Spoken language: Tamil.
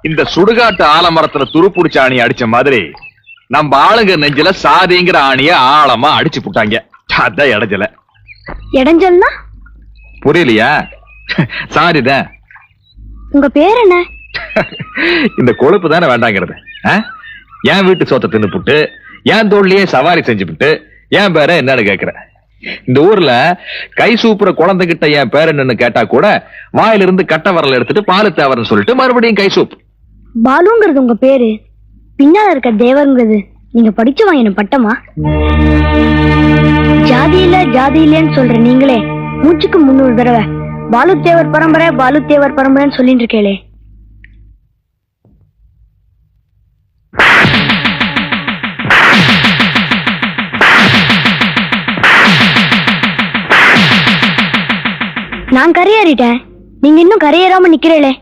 இந்த சுடுகாட்டு ஆலமரத்துல துருப்புடிச்ச ஆணி அடிச்ச மாதிரி நம்ம ஆளுங்க நெஞ்சில சாதிங்கிற ஆணிய ஆழமா அடிச்சு புட்டாங்க. அதான் இடைஞ்சல. இடைஞ்சல்னா புரியலையா? சாரிதான். உங்க பேர் என்ன? இந்த கொழுப்பு தானே வேண்டாங்கிறது. என் வீட்டு சோத்தை தின்னு புட்டு என் தோல்லையே சவாரி செஞ்சு விட்டு என் பேர என்னன்னு கேக்குற? இந்த ஊர்ல கை சூப்புற குழந்தைகிட்ட என் பேர் என்னன்னு கேட்டா கூட வாயிலிருந்து கட்ட வரல எடுத்துட்டு பாலு தேவர்னு சொல்லிட்டு மறுபடியும் கை சூப். பாலுங்கிறது உங்க பேரு, பின்னால இருக்க தேவருங்கிறது நீங்க படிச்சு வாங்கின பட்டமா? ஜாதி இல்லன்னு சொல்ற நீங்களே மூச்சுக்கு 300 தடவை பாலு தேவர் பரம்பரைன்னு சொல்லிட்டு இருக்கேளே. நான் கரையேறிட்டேன், நீங்க இன்னும் கரையேறாம நிக்கிறீங்களே.